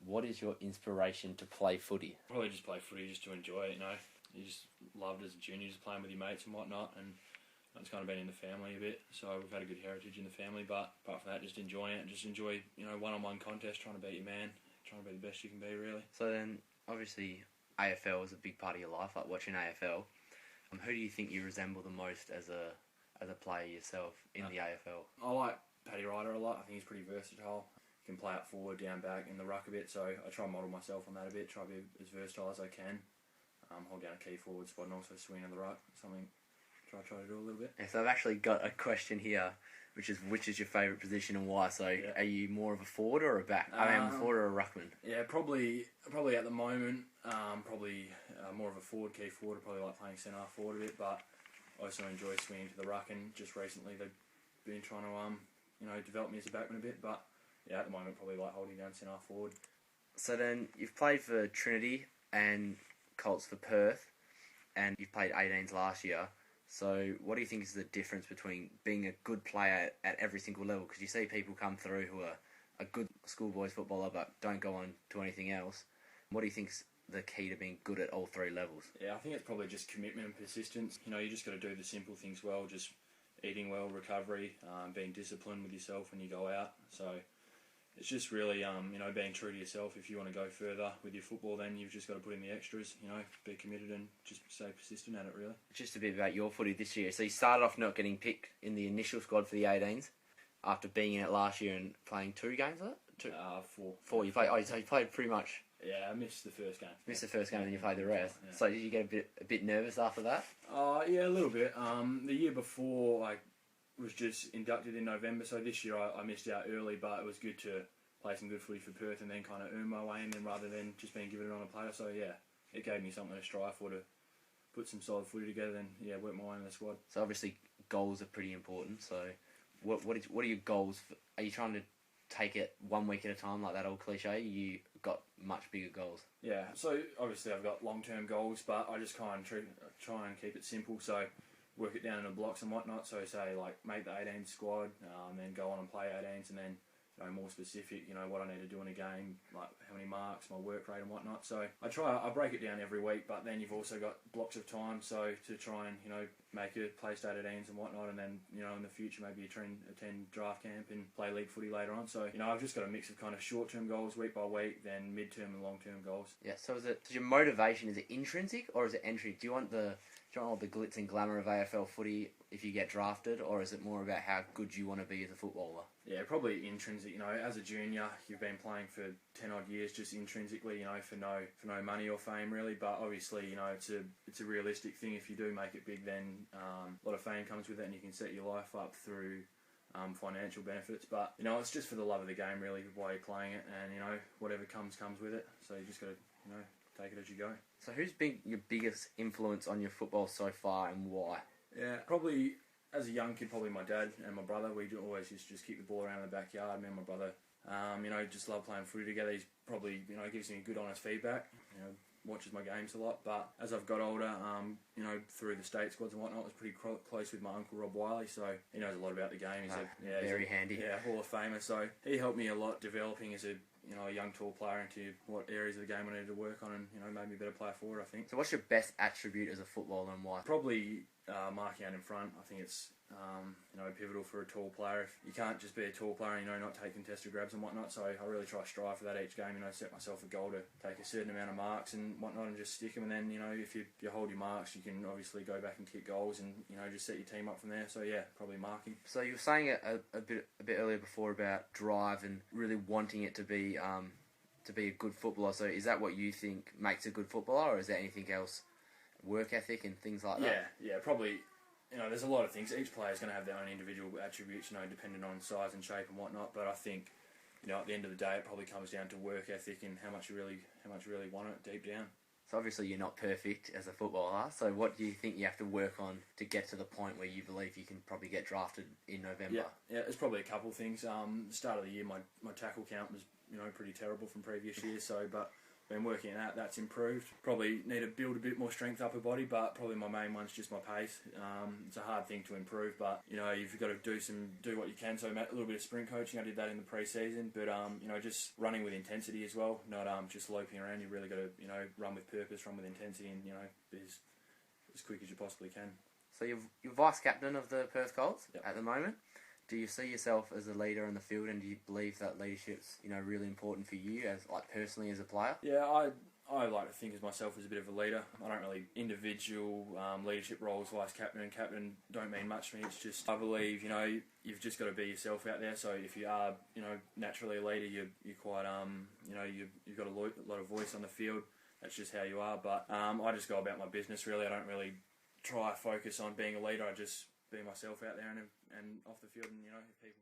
what is your inspiration to play footy? Probably just play footy just to enjoy it, you know. You just loved as a junior, just playing with your mates and whatnot, and it's kind of been in the family a bit, so we've had a good heritage in the family, but apart from that, just enjoying it, just enjoy, you know, one-on-one contest, trying to beat your man, trying to be the best you can be, really. So then, obviously, AFL is a big part of your life, like watching AFL. Who do you think you resemble the most as a player yourself in the AFL? I like Paddy Ryder a lot. I think he's pretty versatile. He can play up forward, down back, in the ruck a bit, so I try and model myself on that a bit, try to be as versatile as I can. Hold down a key forward spot and also swing in the ruck, something try to do a little bit. Yeah, so I've actually got a question here, which is your favourite position and why? So Are you more of a forward or a back? A forward or a ruckman? Yeah, probably at the moment, more of a forward, key forward. I probably like playing centre half forward a bit, but I also enjoy swinging to the ruck, and just recently they've been trying to develop me as a backman a bit, but yeah, at the moment probably like holding down centre half forward. So then you've played for Trinity and Colts for Perth, and you've played 18s last year. So what do you think is the difference between being a good player at every single level? Because you see people come through who are a good schoolboys footballer but don't go on to anything else. What do you think's the key to being good at all three levels? Yeah, I think it's probably just commitment and persistence. You know, you just got to do the simple things well, just eating well, recovery, being disciplined with yourself when you go out. So it's just really, being true to yourself. If you want to go further with your football, then you've just got to put in the extras, be committed and just stay persistent at it, really. Just a bit about your footy this year. So you started off not getting picked in the initial squad for the 18s after being in it last year and playing 2 games, was it? 4. 4. You played pretty much. Yeah, I missed the first game. Missed the first game and then you played the rest. Yeah. So did you get a bit nervous after that? Yeah, a little bit. The year before, I was just inducted in November, so this year I missed out early, but it was good to play some good footy for Perth and then kind of earn my way in, then rather than just being given it on a platter. So yeah, it gave me something to strive for, to put some solid footy together and work my way in the squad. So obviously goals are pretty important. So what are your goals? Are you trying to take it 1 week at a time like that old cliche? You got much bigger goals. Yeah, so obviously I've got long-term goals, but I just kind of try and keep it simple. So work it down into blocks and whatnot. So say like make the 18 squad, then go on and play 18s, and then more specific, what I need to do in a game, like how many marks, my work rate and whatnot. So I break it down every week, but then you've also got blocks of time, so to try and, make a play state at 18s and whatnot, and then, in the future maybe attend draft camp and play league footy later on. So, I've just got a mix of kind of short-term goals week by week, then mid-term and long-term goals. Yeah, so is your motivation, is it intrinsic or is it entry? Do you want all the glitz and glamour of AFL footy if you get drafted, or is it more about how good you want to be as a footballer? Yeah, probably intrinsic. As a junior, you've been playing for 10 odd years, just intrinsically, for no money or fame really. But obviously, it's a realistic thing. If you do make it big, then a lot of fame comes with it, and you can set your life up through financial benefits. But it's just for the love of the game really, why you're playing it, and whatever comes with it. So you just got to take it as you go. So who's been your biggest influence on your football so far, and why? Yeah, probably as a young kid, probably my dad and my brother. We always used to just kick the ball around in the backyard. Me and my brother, just love playing footy together. He's probably, gives me good honest feedback. Watches my games a lot. But as I've got older, through the state squads and whatnot, I was pretty close with my uncle Rob Wiley. So he knows a lot about the game. He's very handy. Yeah, Hall of Famer. So he helped me a lot developing as a young tall player into what areas of the game I needed to work on, and made me a better player forward, I think. So what's your best attribute as a footballer and why? Probably marking out in front. I think it's pivotal for a tall player. If you can't just be a tall player and not take contested grabs and whatnot. So I really try to strive for that each game. Set myself a goal to take a certain amount of marks and whatnot, and just stick them. And then if you hold your marks, you can obviously go back and kick goals and just set your team up from there. So yeah, probably marking. So you were saying a bit earlier before about drive and really wanting it to be a good footballer. So is that what you think makes a good footballer, or is there anything else? Work ethic and things like that? Yeah, probably. There's a lot of things. Each player's going to have their own individual attributes, depending on size and shape and whatnot. But I think, at the end of the day, it probably comes down to work ethic and how much you really want it deep down. So obviously you're not perfect as a footballer. So what do you think you have to work on to get to the point where you believe you can probably get drafted in November? Yeah, there's probably a couple of things. Start of the year, my tackle count was pretty terrible from previous years. So, but been working at that. That's improved. Probably need to build a bit more strength upper body, but probably my main one's just my pace. It's a hard thing to improve, but you've got to do what you can. So a little bit of sprint coaching. I did that in the pre-season, but just running with intensity as well, not just loping around. You really got to run with purpose, run with intensity, and be as quick as you possibly can. So you're vice captain of the Perth Colts Yep. at the moment. Do you see yourself as a leader in the field, and do you believe that leadership's really important for you as personally as a player? Yeah, I like to think of myself as a bit of a leader. I don't really individual leadership roles, vice captain and captain don't mean much to me. It's just I believe you've just got to be yourself out there. So if you are naturally a leader, you're quite you've got a lot of voice on the field. That's just how you are. But I just go about my business really. I don't really try to focus on being a leader. I just be myself out there and off the field, and if people